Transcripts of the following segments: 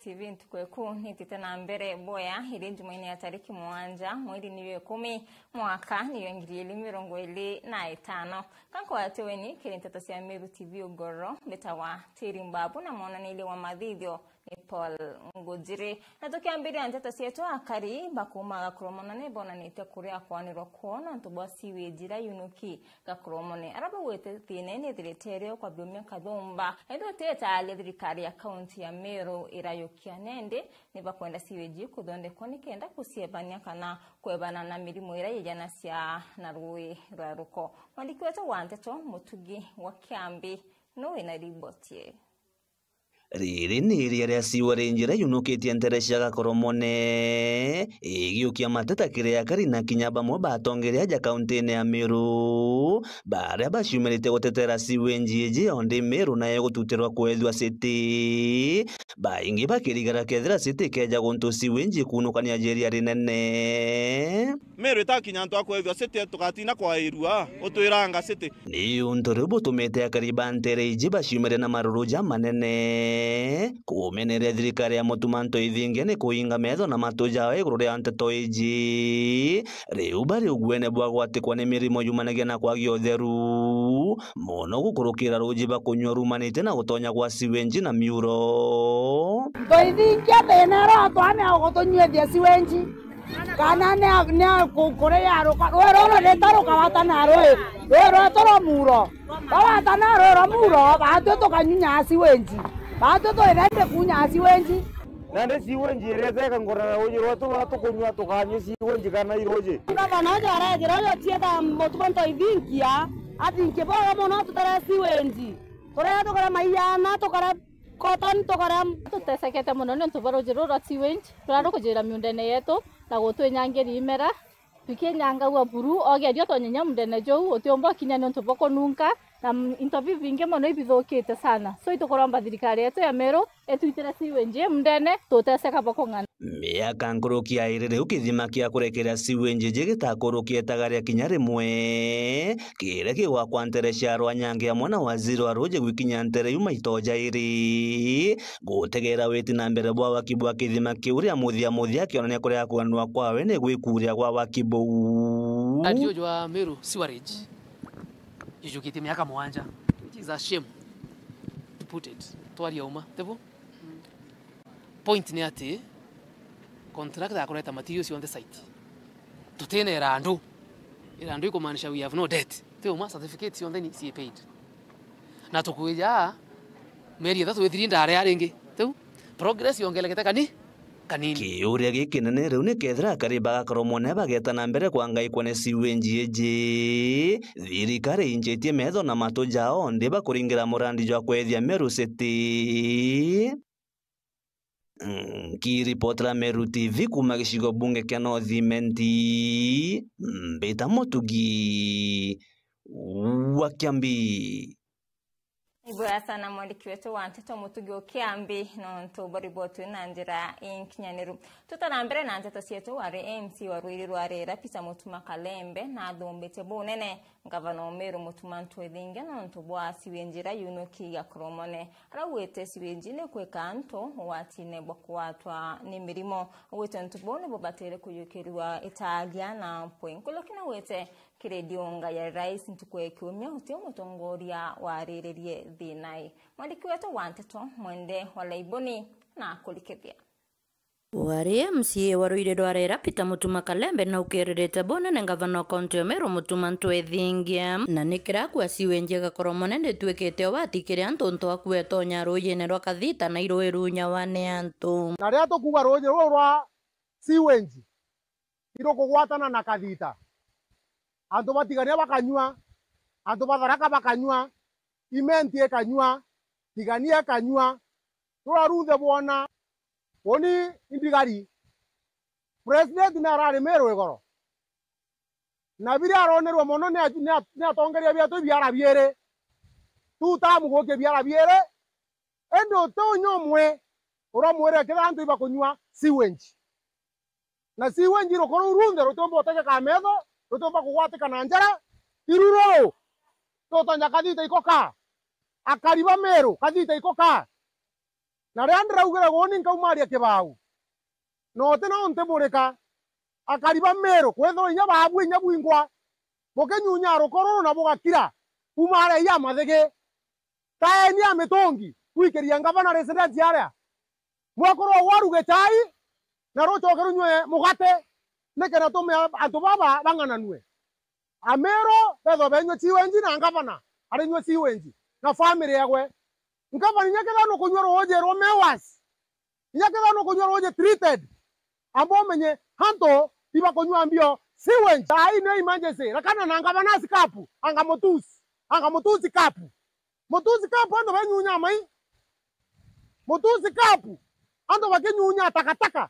TV ntukweku nitite na mbere boya iri Jumanne ya tariki 7 mwezi ni 10 mwaka ni 2025 kanko yateweni kirintata cia Meru TV ugoro betawa tirimbabu na mona nile wa madhidyo ni Paul Ngujiri na tukiambiria ntata cietu akari bakuma gakromona ne bona nite kuria kwanirwa kuona ntubwa siwe jira yunuki gakromone araba wete thine ne direterio kwa biumia kadhumba endo teta ali thirikari ya county ya Meru irayokia nende ni bakwenda siweji kuthonde koni kenda kusiebania kana kwebana na mirimo irayejana cia na rui rwa ruko mwandiki wetu wa nteto Mutugi wa Kiambi no ina ribotie riri ni iria ria siwa renjira yunukitie nteresha gakoromone igiukia mateta kiria karina kinyaba mwe batongeria ja kaunti ya Meru baria baciumirite gutetera siwenji onde Meru nayo gututerwa kwethwa city baingi bakirigara kethira city keja guntu siwenji kunukania jeria rinene Meru itakinya ntu akwethwa city tugatina kwa irua utwiranga city ni untu butumite akariba ntereji baciumire na maruruja manene kumenere thirikari ya mutumanto ithinge ni kuinga metho na matuja iguru ria nteto iji riu bari ugwene bwa gwatikwa ni mirimo yumanagia na kwagio theru muno gukurukira ruji bakunywa rumanite na gutonya gwa siwenji na miuro toithinge thina ratwane agotonywethia siwenji kana ne kukure yaruka rwero retaruka watana rwero toro muro watana rwero muro batu tukanyunya siwenji batu to irende kunya siwenji nande siwenji irezeka ngorana uji watu kunywa tukanywa siwenji kana iroje ngavana jara jira tieta motumanto ivinkia athinke boga mono tutara siwenji tore tukara mayana tukara cotton tukara tutesekete muno ni ntubaro jirura siwenji turaro kujira miundene yetu na gutwenyangeri imera tukinyanga wa buru ogerio tonyenya mundene jou otiomba kinya ni ntuboko nunka na interview vinge mono ibithokete sana so itukoramba thirikari yetu ya Meru etuitira siwenji mundene tuteseka boko ngana miaka nkurukia irire ukithima kia kurekerea siwenji gitakurukia tagaria kinya rimwe kire kiwa kwanteresha rwanyange ya mwana waziri wa roje gwikinya ntere yuma itoja iri gutegera weti na mbere bwa wakibwa kithima kiuria muthia kionania kuria kwanwa kwawe ni gwikuria gwa wakibu adio jwa Meru sewerage yujukite miaka 7 which is a shame to put it twaria uma tebo point ni ati contract ya kuleta materials on the site tutene irandu ikumanisha we have no debt teo ma certificates on the ni paid na tukuja meri thatu wethirinda are aringi teo progress yongelekete kanini kiuria gikinene riu ni kethira kariba gakoromone bageta na mbere kwa ngai kwane siwenji eji thirikari injetie metho na matuja onde bakuringira murandi jwa kwethia Meru city kiripotera Meru TV kuma gicigo bunge kia North Menti mbita Mutugi wa Kiambi Ibura sana mwandiki wetu wa nteto Mutugi wa Kiambi no ntubaribotu na njira inkinyaniru tutarambere na nteto cietu wari MC wa Rwiri rwarera Peter Mutuma Kalembe na thumbite bunene ngavana Meru Mutumanto ithinge no ntubwa siwenjira yunuki gakromone arawete siwenji ne kweka nto watine bokwatwa ni mirimo wete ntubone bobatere kuyukirwa italia na poinkolokina wete kiredionga ya rais ntukwekumya utio mutongoria warererie thinai mwandiki wetu wa nteto mwende walaiboni na kulikithia wari MCA wa Rwiri rwarera Peter Mutuma Kalembe na ukirerete bonene ngavana kaunti ya Meru Mutumanto ithingia na nikira kwa siwenji gakoromone nditwikite watikire antu nto akwetonya ruyene rwa kathita na iruirunya wane antu na ria tukuga ruje rwa siwenji iro kugwatana na kathita antu batigania bakanywa antu batharaka bakanywa imenti ekanywa tigania ekanywa turaruthe bona oni indigari president na rari Meru igoro na bira aronerwa mono ne atongeria biatu biara biere tutamu goke biara biere endo tonyo mwe uramwere kila antu ibakunywa siwenji na siwenji rokoro urunde rotombo oteke kametho rotomba kugwatika na njara iruro totonya kathita ikoka akariba Meru kathita ikoka na ria ndiraugire goni nkaumaria kibau no te no nte murika akariba Meru kwetho inya babu inya bwingwa mukenyunya rukoro na bugakira umare ya mathege taeni ya mitongi wikiria ngavana residence area mwakoro waruge chai na rochoke runywe mugate nekena tume antu baba bangananwe Amero betho benyo chiwenji na ngavana ari nywe chiwenji na family yagwe ngavana nyaketha no kunywa roje romewas nyaketha no kunywa roje treated ambo menye hanto iba kunywa mbio siwenji ai ne emergency rakana na ngavana sikapu anga motusi kapu ando benyunya mai motusi kapu ando bakenyunya takataka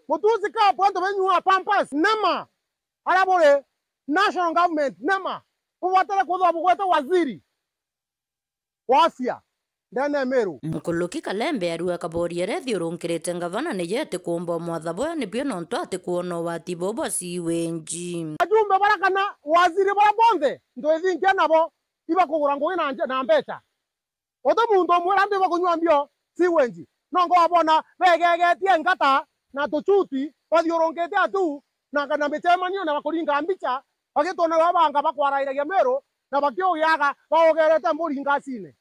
motusi kapu ando benyunya pampas nama alabore national government nama uwatele kudwa bugwete waziri wa afya ndene Meru Mukuluki Kalembe arua kabori thiurungirite ngavana ni yete kuomba mwathabo ni pio nonto ati kuona wati bobo siwenji ajumbe barakana waziri bara bonde ndo ethinkia nabo iba kugura ngugi na mbeca oto muntu omwe andi iba kunywa mbio siwenji nongo abona begegetie ngata na tuchuti bathiurungite atu na kana micemanio na bakuringa mbica bagitona babanga bakwarairagia Meru na bakiogiaga baogerete mburi ngacine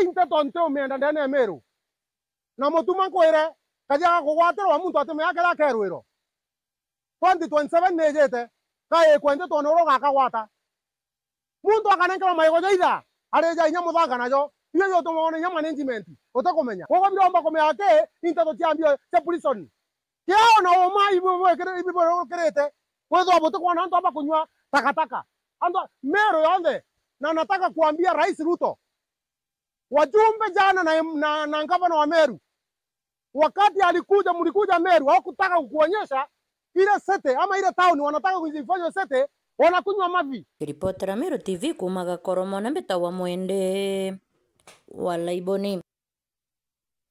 inte tonte umienda ndene Meru na mutuma kwire kajaga kugwatirwa muntu atime yake rakerwiro 2027 nejete kae kwende tonoro gakagwata muntu akanengera maigo jaitha areja inya muthanga najo iyo yo tumone nya management utakomenya kogo biromba komeyake inte to tiambio se prison kiao na oma ibo kerete kwezo abote kwa nanto aba kunywa takataka ando Meru yonde na nataka kuambia Rais Ruto wajumbe jana na ngavana wa Meru wakati alikuja mlikuja Meru hawakutaka kuonyesha ile sete ama ile town wanataka kuzifanya sete wanakunywa mavi. Ripota Meru TV kumaga Koromone Mbitawa Mwende walaiboni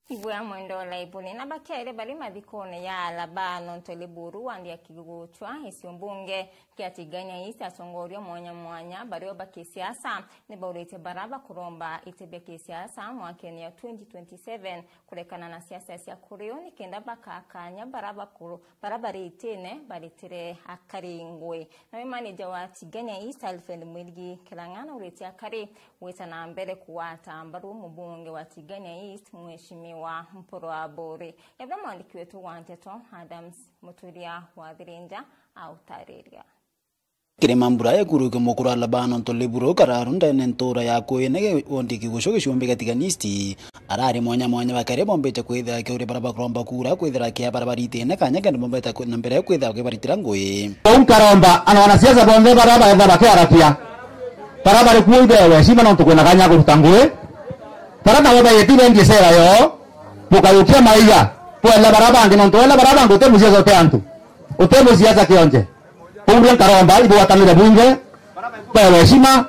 Ibu ya mwendo wa laibuni na bakia bali madhikone ya labano ntoliburu wandi ya kiguchwa isiumbunge kia tiganya isi asongorio mwanya bari wa baki siasa ni baurete baraba kuromba itebe kisiasa mwakeni ya 2027 kulekana na siasa ya kurio ni kenda baka akanya baraba reitene balitire akaringwe na manager wa tiganya isi Alfred Mwiligi Kilangana urete akari weta na mbele kuwata ambaru mbunge wa tiganya isi mheshimiwa wa mporo wa bore yabda mwandiki wetu Wanteto Adams Muturia wa Dhirinja au Tariria Kiremambura ya kuruke mokura labano ntoleburo kararunda nentora ya koyenege ondiki gushoge shumbe gatiganisti arari mwanya bakare bombete kwetha kure baraba kromba kura kwethera kia barabarite ne kanya kandi bombeta na mbere kwetha ke baritira ngoye karomba ana wanasiasa bonde baraba ya bakiarapia baraba kuidewe shima no tukwena kanya kurutangoe baraba waba yetire ngisera yo Pukayukia maiga Puela barabangi nontoela barabangi Ute musiasa ute antu Ute musiasa kionje Pumbrian karomba Ibu watanile bunge Pewe shima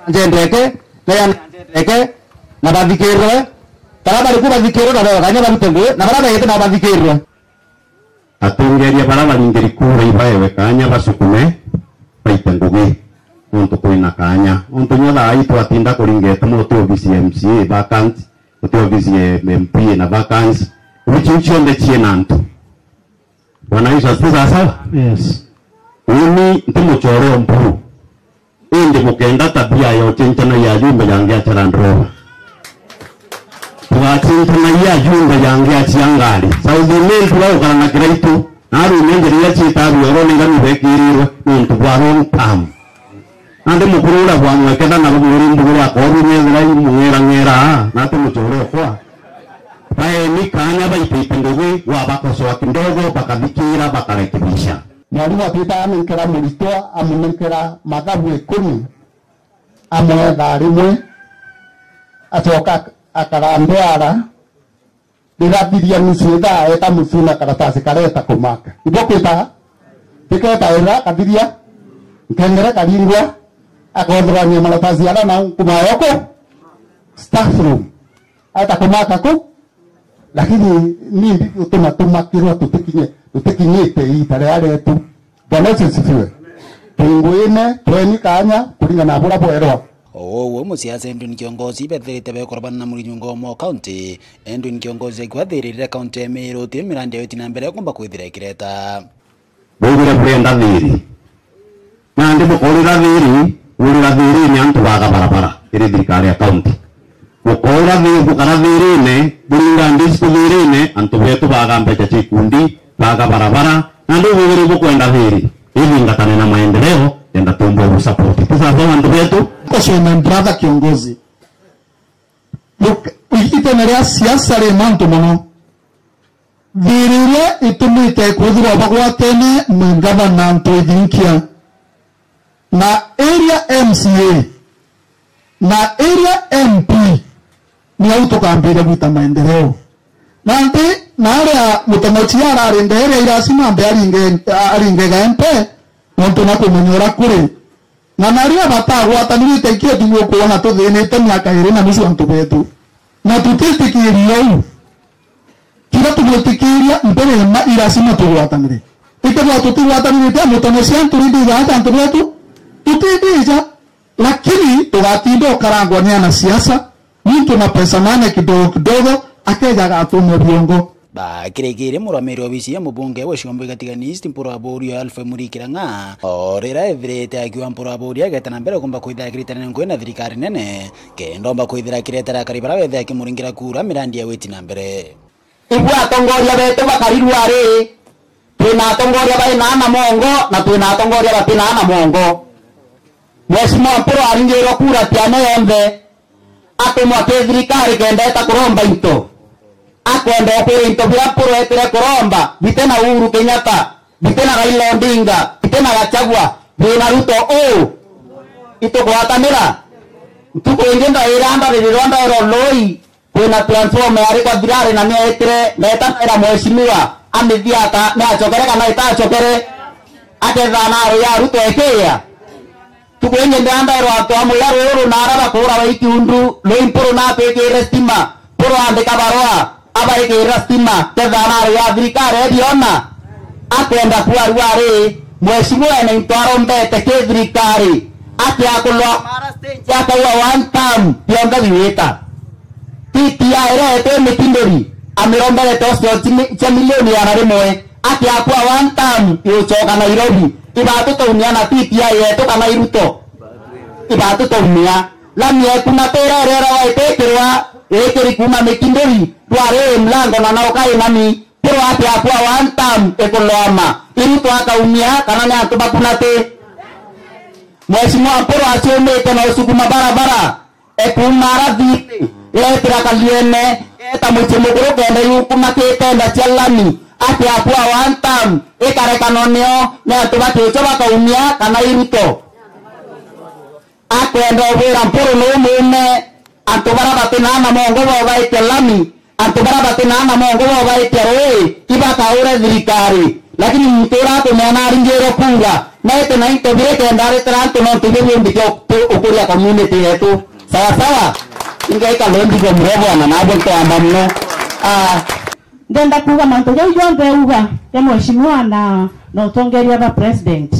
Njendreke Naya njendreke Na badhikirwe Barabari kuba dhikirwe Na kanya babitengue Na barabari yete na badhikirwe Atungeria barabari ingeri kura ibaewe kanya basukume Paitengugi Untu kuina kanya Untu nyoda aitu atinda kuringeta Motu ofisi MCA vacant ofisi MP na vacancy uchiuchio ndechie nantu wanaisha sasa sawa yes uni ntimuchoro mpuru indi mukenda tabia ya uchenchana ya jumbe yangia charandro tuwachentana ya jumbe yangia chiangali sauzi mentu wao kana na kiraitu naru mengeri ya chitabu yoroni ngami bekirirwe nuntu bwaro tamu ande mukurura kwa mwekenda na bumuri mbuguri akoru nyezira ngera nate muchoro kwa bae ni kanya baipite ndugu wa bakosoa kidogo bakabikira bakarekebisha mwalimu atita amikera mulito amunekera mathabu 10 amwetha rimwe acoka akarambeara ndirathiria nusuitha eta musuna karatasi kareta kumaka ibokita tiketa ira kathiria nkengere karingwa akodhania maratazi ala na kumayoko staff room hata kumaka ku lakini ni utumatukirwa tutikinyite itare aletu Bwana sifiwe tunguine tweni kanya kulinga na bora bwerwa owo musiasa Edwin Kiongozi betherete bekorabana na Muringo mo county Edwin Kiongozi kwathirire county ya Meru ti mirandi yo tina mbere kumba kwithira kireta bugire brenda thiri na ndi mukorira thiri urira thiri ni antu baga barabara iri thirikari ya county mukorira thiri bukara thiri ne buringa ndisku thiri ne antu betu baga mbecha chikundi baga barabara na ndio bugire bukwenda thiri ili ngatane na maendeleo enda tumbo kusupport sasa kwa ndugu yetu kwa my brother Kiongozi look itenerea siasa le manto mono virire itumite kuthira bagwatene na governor Ntoithinkia na area MCA na area MP ni autokambire guta maendeleo nante narea mutamochia arinde area irasima mbe aringe MP nonto na kumenyora kuri na naria batagwatanirite ikio tuwe kuona tuthinite miaka iri na nusu antu betu na tutitikirio kira tumutikiria mbere ma irasima tugwatanire ikabwa tutigwatanire mutamochia turindi antu betu tutidija lakini tugatinda karangwa ni ana siasa mtu na pesa nane kidogo kidogo akejaga atume viongo ba kirekire muramiri obisi ya mubunge wa Shombe Gatiganist mpura borio Alfa Murikiranga orera evrete akiwa mpura borio agetana mbere kumba kuithira kiritana ngwena thirikari nene kendomba kuithira kiretara karibara wethe akimuringira kura mirandi ya weti na mbere ibwa atongoria betu bakarirwa ri twina atongoria bari na mongo na twina atongoria batina na mongo Mheshimiwa mpura aringirwa kura tiane yombe atumwa thirikari kendeta kuromba into akwenda kwinto bya puro etire kuromba bitena Uhuru Kenyatta bitena Raila Odinga bitena Gachagua bina Ruto ito gwatanira tukwengenda iranda riranda roloi kuna transform ari kwa dirare na metire leta era mheshimiwa amedhiata na chokere kana ita chokere akethana ya Ruto ekeya tukwengenda anda ro atwamu ya ruru na araba kura wa ikiundu loimpuro na pekere stima puro ande kabarwa abaike rastima tezana ya thirikari diona akwenda kuarware mheshimiwa ene ntwaro mbete ke thirikari akyakulwa mara stage akawa one time bionga biweta titi ya ere mitindori amirombele tosto cha milioni ya rimwe akyakwa one time yochoka Nairobi ibatu tuniana titi ya yeto kana iruto ibatu tunia lamye kuna tererera waitekerwa ekeri kuma mikindori tware mlango na naukai nami pero ati akwa one time ekoloma iruto akaumia kana ne atuba kunate mheshimiwa pero asiomete na usukuma barabara ekumara vite etira kaliene eta mchimuguru kende yukuma ketenda chalani ati akwa one time ekare kanoneo ne atuba kechoba kaumia kana iruto akwenda obera mporo no mume antubara batina na mongo baite lami antubara batina na mongo baite roe ibaka ore thirikari lakini mtura tumeana ringero kura na ete na intobire kendare tranto no tubiri ndiko ukuria community yetu sawa sawa ingaika londi kwa mrevo na nabo to ambamno ndenda kuga manto yonde uga ya mheshimiwa na no tongeria ba president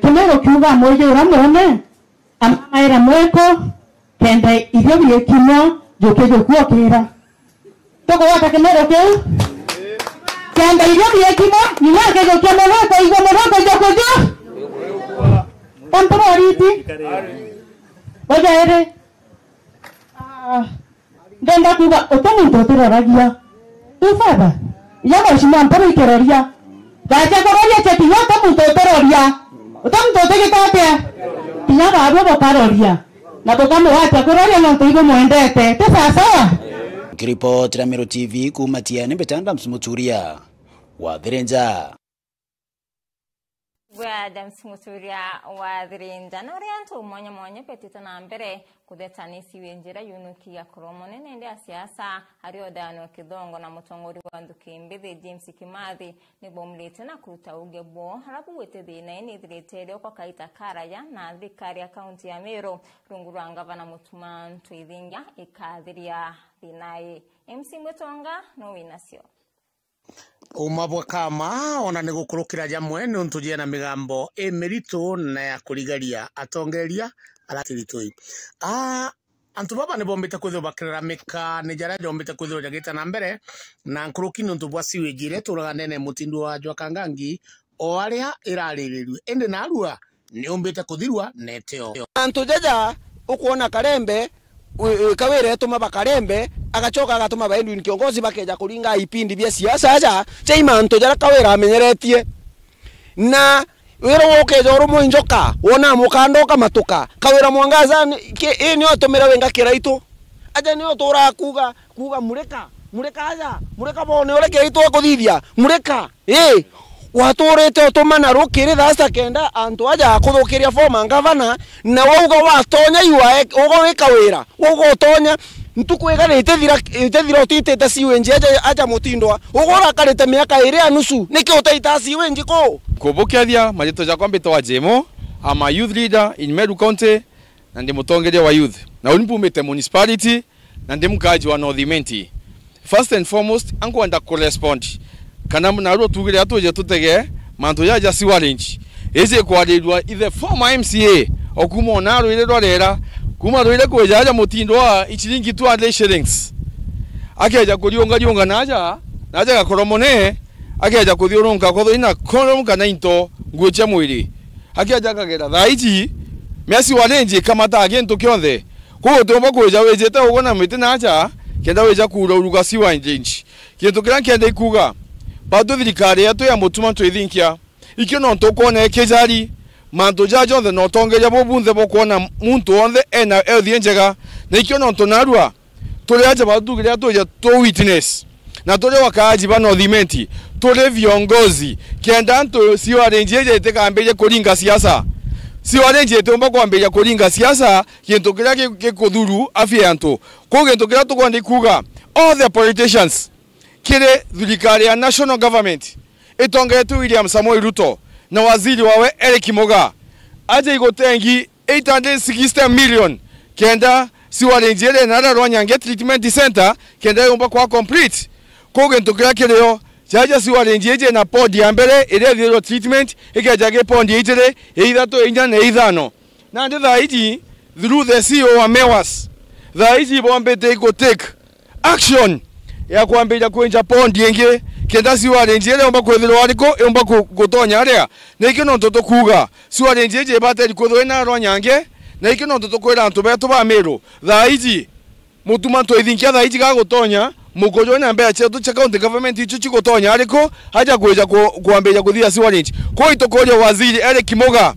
kimero kuga moyo ramone amaira mweko kende ibyo byekimo jokejo kuokera toko wata kimero ke kende ibyo byekimo ni wake jokemo wako igo mwako jokejo tamporiti oja ere ndenda kuga otomuntu teraragia ufaba ya mheshimiwa mporo ikeroria gacha kororia cheti yote muntu teroria otomuntu tegekate tinya babo bokaroria na tukamo wacha kororia no tuigo muendete te sasa Kiripoti la Meru TV kumatiane betanda msumuturia wa Thirenja Adams Muturia wa Thirenja na orianto mwanya petita na mbere kudhetanisi wenjira yunuki ya koromone nende ya siasa ariodano kidongo na mutongori wa ndukimbithi James Kimathi nibo mlete na kuruta ugebo harabu wete thina ini thirete kwa kaita karaya na thikari ya kaunti ya Meru rungura ngavana Mutuma Ntoithingia ikathiria thinae MC Mutonga no winasio umabwa kama ona ni gukurukira jamwe ni untujie na migambo emeritu na ya kurigaria atongeria aratiritui antu baba ne bombete kwithio bakirira mika ni jara jombete kwithio jagita na mbere na nkuruki nuntu bwa siwejire turaga nene mutindu wa Jwakangangi o aria iraririru ende na arua ni ombete kuthirwa neteo antu jaja ukuona Kalembe kawere tuma bakarembe agachoka agatuma baendu ni kiongozi bakeja kuringa ipindi bya siasa aja chaima antu jara kawera amenyeretie na wero wokeja urumo injoka wona mukandoka matuka kawera mwangaza ni otomera wenga kiraito aja ni otora kuga mureka aja mureka bone ore kiraito akuthithia mureka watorete otomana rukire thasta kenda antu aja akuthukiria former governor na wauga watonya iwa ugo wikawira ugo tonya ntukwegarite thira otitete siwenji aja mutindwa ugora karite miaka iri anusu niki utaita siwenji ko kubukiathia majito jakwa mbitwa Jemo I'm a youth leader in Meru County na ndi mutongeria wa youth na unipumite municipality na ndi mukaji wa North Imenti. First and foremost ankwenda correspond kana mnaro tugire atoje tutege manto yaja siwalenji eze kwarirwa ithe former MCA okuma onaro ile rorera kuma roire kwejaja mutindwa ichiringi 200 shillings akeja kurionga naja gakoromone akeja kuthiurunka kotho ina koromka na into nguecha mwiri akeja kagera thaiji mesi walenji kama ta agento kyonthe ko tomba kweja wejete ugona mite naja kenda weja kura uruga siwa inji kintu kira kenda ikuga bado thirikari yetu ya mutuma twithinkia ikyo no tokona ekejari manto jajo onthe no tongeria bobunthe bokona muntu onthe ena ethi njega na ikyo no tonarua tuli aja batugiria toja to witness na tuli wakaji bano thimenti tuli viongozi kenda nto sio arenjeje tekambeje kuringa siasa sio arenjeje omba kwambeja kuringa siasa kintu kira kikuthuru afya yanto ko kintu kira tukwandi kuga all the politicians kire thirikari ya national government itongetu William Samoei Ruto na waziri wawe Eric Moga aje igotengi 860 million kenda siwarenjele na Rwanyange treatment center kenda yomba kwa complete koge ntokira kireo jaja siwarenjeje na podi ya mbere ile zero treatment ikajage podi itire eithato inya na ithano na nditha iji through the CEO wa Mewas tha iji bombete go take action ya kuambia kuenja podi yenge kenda siwarenjele omba kwethirwa ariko omba gutonya aria na ikyo no toto kuga siwarenjeje bateri kwethwe na Rwanyange na ikyo no toto kwera antu betu ba Meru tha iji mutuma twithinkia tha iji ga gutonya mukojo na mbea chetu cha county government icho chikotonya ariko haja kweja kuambia kuthia siwarenji ko itokoria waziri Eric Moga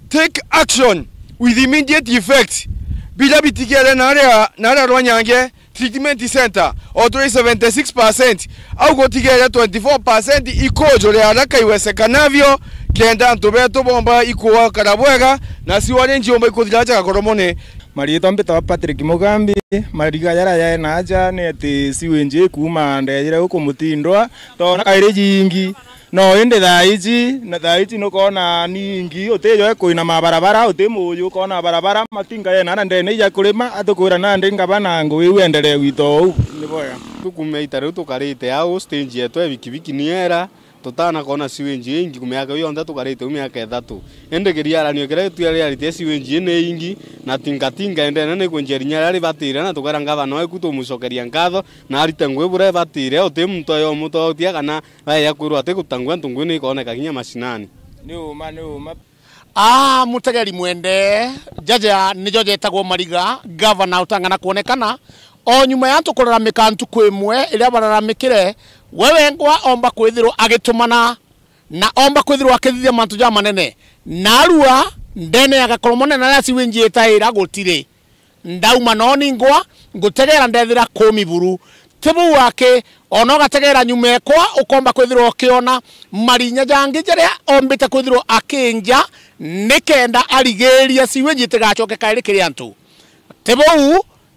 take action with immediate effect bila bitikere na aria Rwanyange treatment center otoi 76% au gotigere 24% ikojo le haraka iwezekanavyo kenda ntubeto bomba ikuwa karabwega na siwarenji omba ikuthiraja gakoromone marito mbeta Patrick Mugambi mariga yara ya naja neti siwenje kuma ndejire uko mutindwa to kaire jingi no ende thaici no kona ningi utejo kuina mabarabara utimuyu kona barabara matinga ye nana ndene ya kulima atukwira na ndinga bana ngui wendere wito ni boya tukumeita riu tukarite au stage yetu ebikibiki niera tutana kona siwenji ingi kumiaka yonda tukarite umiaka 3 ende kiriaranio kira tuyariarite siwenji ne ingi na tingatinga ende nene kunjerinya ari batire na tukaranga bana ekuto mucokeria ngatho na arite ngwe bure batire ote muntu yo muto otia kana baya kwirwa ate gutangwa ntungu ni koneka kinya mashinani ni uma mutegeri mwende jaja ni joje tagwo Mariga governor utangana kuonekana o nyuma ya tukorera mikantu kwimwe iria bararamikire wewe ngwa omba kwithirwo agitumana na omba kwithirwo akithithia mantu ja manene narua ndene ya gakoromone na rasi wenji etaira gutire ndauma no ningwa ngutegera ndethira kumiburu tibu wake ono gategera nyuma ekwa ukomba kwithirwo kiona marinya jangi jeria ombite kwithirwo akinja nikenda arigeria siwenji tigachoke kaire kiri antu tibu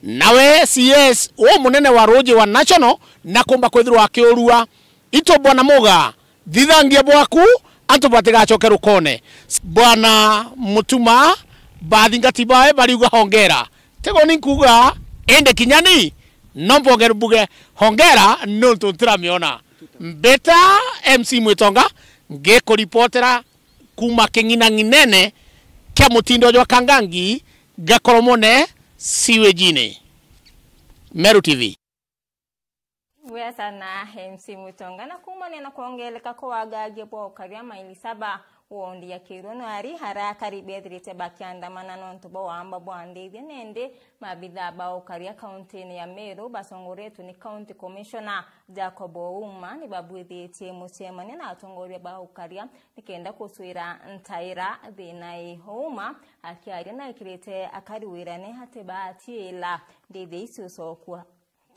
nawe CS o munene wa roji wa national na kumba kwithirwa akiurua ito bwana Moga thithangia bwaku antu batigachoke rukone bwana mutuma bathingati bae bariuga hongera tego ninkuga ende kinyani nomboger buge hongera no tutiramiona mbeta MC Mwitonga ngeko reportera kuma kingina nginene kia mutindo jwa Kangangi Gakoromone siwejine. Meru TV. Wesa na MC Mutonga na kumane kuongeleka kwa wagage po karia maili 7 wondi ya kirono ari haraka ribedrite bakiandamana nonto bo wamba bwande nende mabidha ba karia county ya Meru basongoretu ni county commissioner Jacob Ouma ni babwithite musemane na atongoria ba karia nikenda kuswira ntaira thinai Ouma akiaria na ikirete akariwirane hate baatila ndide isuso kwa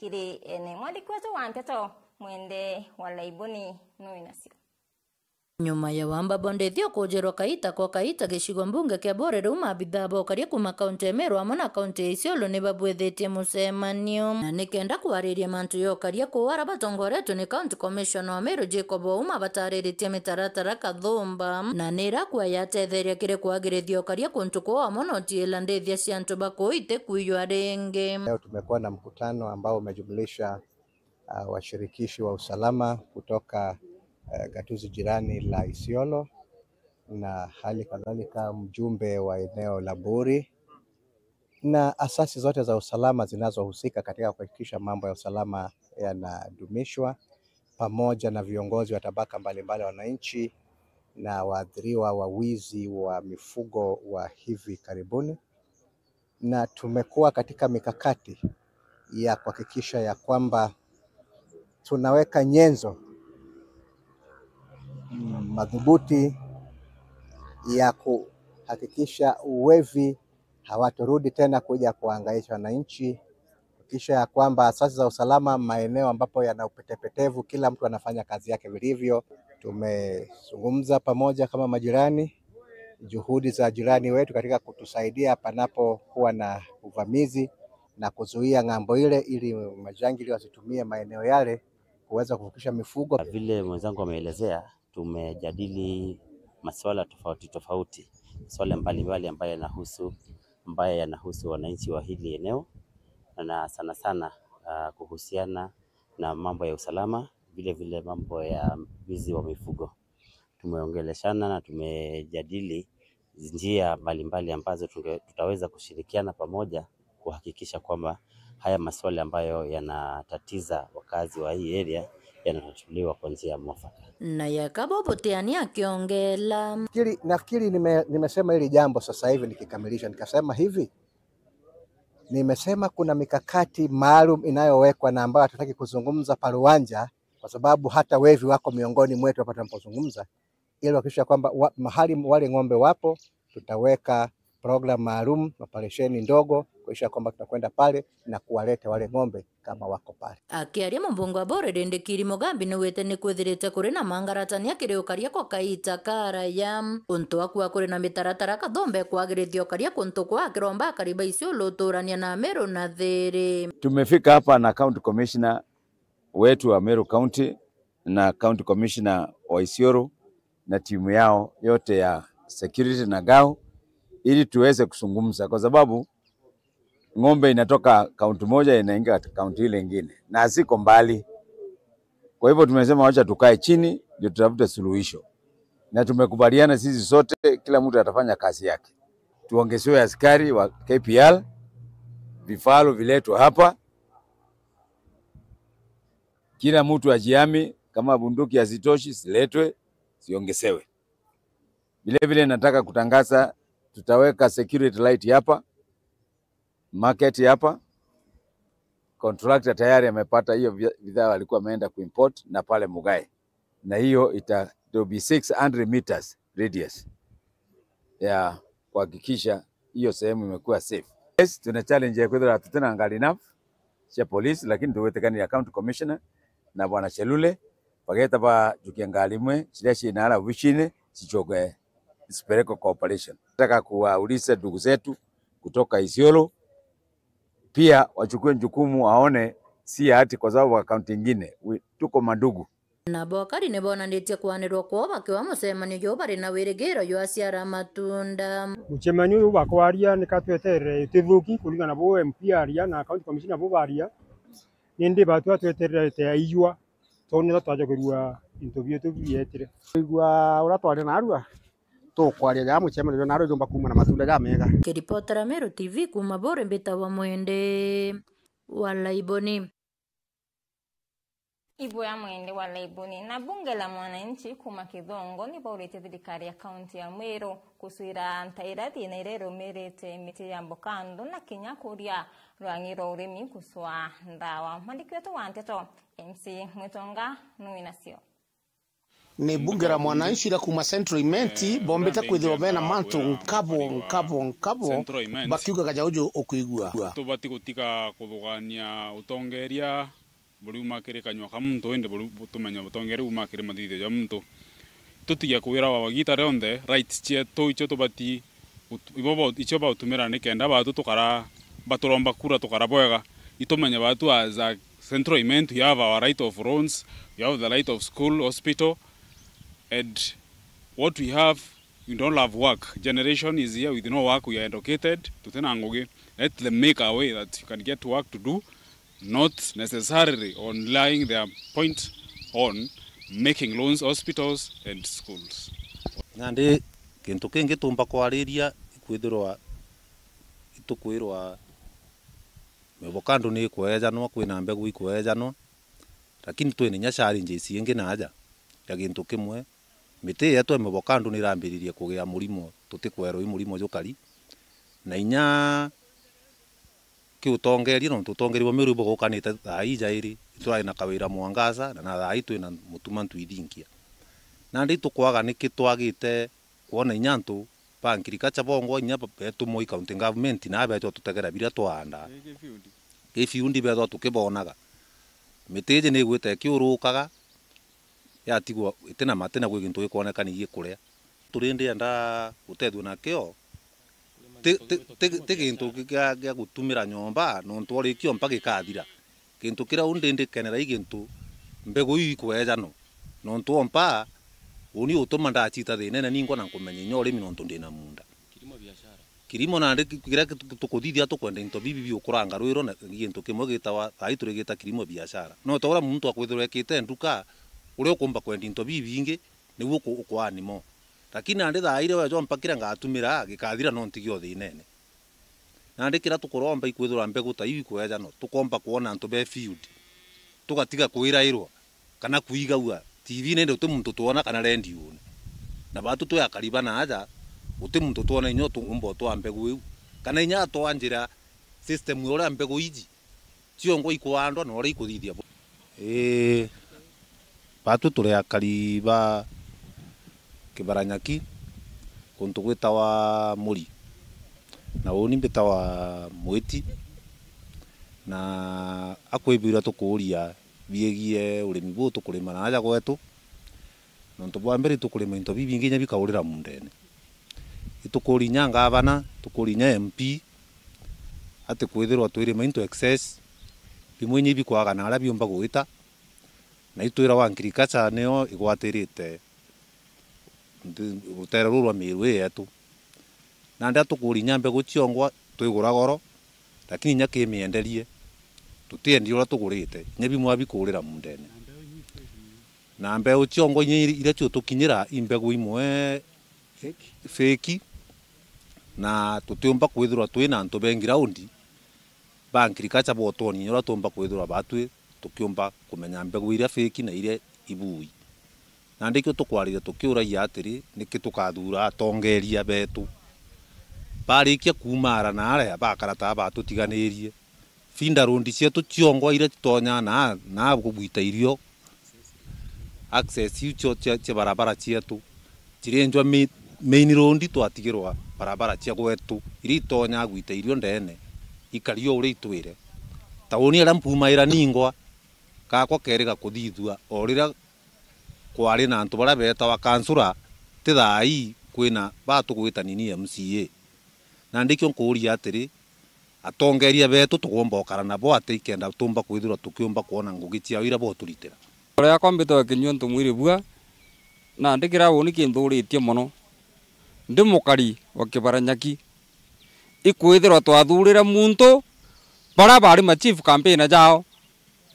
kiri ene mwadi kwetu wanteto mwende walaibuni nuinasio. Nyuma ya wamba bonde thio kujerwa kaita kwa kaita gicigo mbunge kia Borere umabitha bokaria kuma kaunti Meru amona kaunti Isiolo ni babwethetie mucemanio na nikenda kwariria mantu yokaria kuwara batongoretu ni county commissioner wa Meru Jacob Ouma batariritie mitaratara kathumba na nira kwa yatetheria kire kwagirithio karia kuntu kwa mono tiela ndethia cia antu bakuite kuiywa renge. Leo tumekuwa na mkutano ambao umejumlisha washirikishi wa usalama kutoka gatuzi jirani la Isiolo na hali kadhalika mjumbe wa eneo la Buri na asasi zote za usalama zinazohusika katika kuhakikisha mambo ya usalama yanadumishwa pamoja na viongozi wa tabaka mbalimbali wa wananchi na waathiriwa wa wizi wa mifugo wa hivi karibuni, na tumekuwa katika mikakati ya kuhakikisha ya kwamba tunaweka nyenzo madhubuti ya kuhakikisha uwevi hawaturudi tena kuja kuhangaisha wananchi, kisha ya kwamba asasi za usalama maeneo ambapo yana upetepetevu kila mtu anafanya kazi yake vilivyo. Tumezungumza pamoja kama majirani, juhudi za jirani wetu katika kutusaidia panapokuwa na uvamizi na kuzuia ng'ambo ile ili majangili wasitumie maeneo yale kuweza kuvukisha mifugo. Vile mwenzangu ameelezea, tumejadili masuala tofauti, masuala mbalimbali ambayo yanahusu wananchi wa hili eneo na sana sana kuhusiana na mambo ya usalama, vile mambo ya wizi wa mifugo. Tumeongeleshana na tumejadili njia mbalimbali ambazo tutaweza kushirikiana pamoja kuhakikisha kwamba haya masuala ambayo yanatatiza wakazi wa hii area yanatatuliwa kwa njia mwafaka. Na yakaboboteani akiongela. Nafikiri nimesema hili jambo sasa hivi nikikamilisha nikasema hivi. Nimesema kuna mikakati maalum inayowekwa na ambayo hatutaki kuzungumza pale uwanja kwa sababu hata wevi wako miongoni mwetu hapa tunapozungumza, ili kuhakikisha kwamba mahali wale ng'ombe wapo tutaweka program maalum, operesheni ndogo kuhakikisha kwamba tunakwenda pale na kuwaleta wale ng'ombe kama wako pale. Akiaria mbunge wa Borere Ndikiri Mugambi niwete ni kwithirite kuri na mangaratani akiriukaria kwa kaita karaya untu akwa kuri na mitaratara kathombe kwagirithio karia kuntu kwa kiromba kariba Isiolo turania na Meru na Thiri. Tumefika hapa na county commissioner wetu wa Meru County na county commissioner wa Isiolo na timu yao yote ya security na gao ili tuweze kuzungumza kwa sababu ng'ombe inatoka kaunti moja inaingia kaunti ile nyingine na ziko mbali. Kwa hivyo tumesema wacha tukae chini ndio tutafute suluhisho. Na tumekubaliana sisi sote kila mtu atafanya kazi yake. Tuongezewe askari wa KPL, vifaru viletwe hapa. Kila mtu ajiami, kama bunduki hazitoshi ziletwe, ziongezewe. Vile nataka kutangaza tutaweka security light hapa, market hapa. Contractor tayari amepata hiyo bidhaa walikuwa wameenda kuimport na pale Mugai. Na hiyo will be 600 meters radius ya kuhakikisha hiyo sehemu imekuwa safe. Yes, tuna challenge ya kwenda tutena angali enough cha police, lakini tuwetekani ya county commissioner na bwana Chelule pageta ba jukiangali mwe chileshi inala wishine chichoge isipeleko cooperation. Nataka kuwauliza ndugu zetu kutoka Isiolo pia wachukue jukumu aone si hati kwa sababu akaunti nyingine tuko mandugu. Na bokari ne bona ndete kwanirwo kwa bakiwa musemanio yo bari na wirigiro yo asiara matunda. Muchemanio bakwaria nikatwetere tithuki kulingana bo MP aria na county commissioner bo baria nindi batwa twetere te aiywa tone twaje kurua interview tu bietire igwa ura twari na arua tukwaria ja mucemanio na rujumba kuma na matunda ja mega. Kiripotera Meru TV kuma Bore Mbitawa Mwende wa Laiboni. Ibu ya Mwende wa Laiboni na bunge la mwananchi kuma Kithongo ni baurite thirikari ya kaunti ya Meru kusuira ntairati na irero merete miti ya mbokando na kinya kuria rwangiro urimi kuswa ndawa. Mandiki wetu wa Nteto MC Mwitonga nuinasio. Ni bunge la mwananchi la kuma Central Imenti bombeta kwithirwo bena mantu nkabo bakiuga gajaujo okuigua tubati gutika kuthugania utongeria buri umakire kanywa kamuntu ende buri tumenya utongeri umakire mathithe ya muntu tutiya kuwira wa wagita ronde rights chetu icho tubati ibobo icho ba utumira ni kenda batu tukara baturomba kura tukara boega itumenya batu as a Central Imenti you have our right of roads, you have the right of school, hospital. And what we have, we don't have work. Generation is here with no work. We are educated. Let them make a way that you can get work to do, not necessarily on lying their point on making loans, hospitals and schools. Nandi kintu kingi tumba kwariria kwithirwa itukwirwa mebokando ni kwejanwa kwina mbegu ikwejanwa lakini twene nya challenges ingi naja ya gintu kimwe miti yetu mebokando ni rambiririe kugia murimo tutikwerwo i murimo jukari na inya kiutongeria no tutongeri wa Meru bogokanite thai jairi turai na kawira mwangaza na thai twina mutuma twithinkia na ndi tukwaga nikitwagite kuona inyantu pankirikacha bongo inya betu moi county government na beto tutegera bira twanda gifiundi betho tukibonaga miteje ni gwite kiurukaga yatigwo itena matena gwe gintu gikoneka ni gikuria turindi anda gutethwo na kio te gintu gya gutumira nyomba no ntwari kio mpaka ikathira gintu kira undindi kenera igintu mbegu ikwejano no ntwompa uni utuma ndachita thine na ningo na kumenya nyore mino ndina munda kirimo na ndi kira tukuthithia tukwenda into bibi ukuranga rwiro na gintu kimwe gitawa thai turigita kirimo biashara no tora muntu akwithirwe kite nduka uri ukumba kwenda into bibi ingi niguo ukwani mo lakini andi thaire we jompa kira ngatumira gikathira no ntigio thinene na ndi kira tukuromba ikwithura mbegu ta ibi kweja no tukomba kuona antu be field tugatiga kwirairwa kana kuigaua TV nende uti muntu tuona kana radio na batu to yakariba na aja uti muntu tuona inyo tumbo to ambegu iu kana inya to anjira system ura ambegu iji tio ngo ikwandwa no ri ikuthithia batu tule yakariba kibaranyaki kuntu gwitawa muri na uni mbitawa mwiti na akwibira tukuria biegie urimi bu tukulima na aja gwetu no ntubwa mbere tukulima into bibingi nya bikaurira mundene itukuri nyanga abana tukuri nya MP ate kwithirwa twirima into excess bimwe nyi bikwaga na ara biomba gwita na itwira wa agriculture neo igwatirite utera rurwa Meru yetu na nda tukuri nya mbegu chiongwa twigura goro lakini nya kimienderie tutiendi ura tugurite nyebi mwabi kurira mundene na mbeu chiongo ile cyo tukinyira imbegu imwe feki na tutumba kwithura twina nto bengi raundi bankirikacha botoni ura tumba kwithura batwe tukiumba kumenya mbegu ile feki na ile ibui na ndikyo tukwarire tukiura yatiri nikitukathura tongeria betu barikia kumara na aria bakarata batutiganirie finda rundi cietu chiongwa ire tonya na kubwita irio access icho cia barabara cietu cirenjwa main road twatigirwa barabara cia gwetu iri tonya gwita irio ndene ikario uri itwire tauni ara mpumaira ningwa kakwa kerega kuthithua orira kwari na antu bara beta wa kansura tithai kwina batu gwita nini MCA na ndikyo nkuria atiri atongeria betu tugomba okarana bo atikenda tumba kwithura tukiumba kuona ngugi cia ira bo turitira ora kwambito kinyo ntumwire bua na ndikira woni kinthuritie muno ndimukari wa kibaranyaki ikwithirwa twathurira muntu bara bari ma chief campaigner jao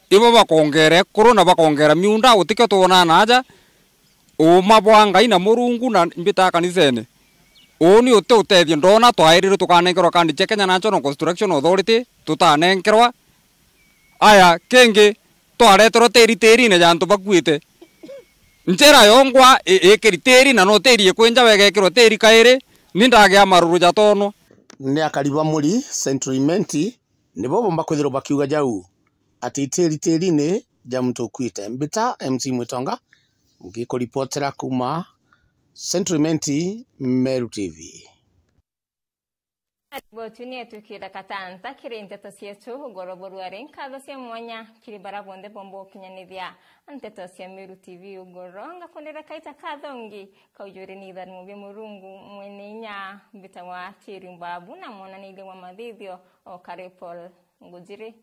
ibo bakongere korona bakongera miunda utikyo tuona naja mabwanga ina murungu na mbita kanisene oni utte utethio ndona twairire tukanenkerwa kandi Kenya National Construction Authority tutanenkerwa aya kenge twareterwo tiri ne jantu bakwite njera yongwa ekeri tiri na no tiri ekwenja wegekirwo tiri kaire nindagia maruru jatono ni akariba muri Centrimenti nibo bomba kwithirwo bakiuga jau ati tiri ni jamuntu kwite mbita MC Mwitonga ngikuripotera kuma Centrimenti Meru TV. Botunia tukira katanta kirente tosietu goroboru arenka sia mwanya kiribara bonde bombo kinyanithia antetosia Meru TV ugoronga kondera kaita kathongi kaujuri ni dhan mubye murungu mwenenya bitawa chirimbabu na mwana nile wa madhidhio o karepol ngujiri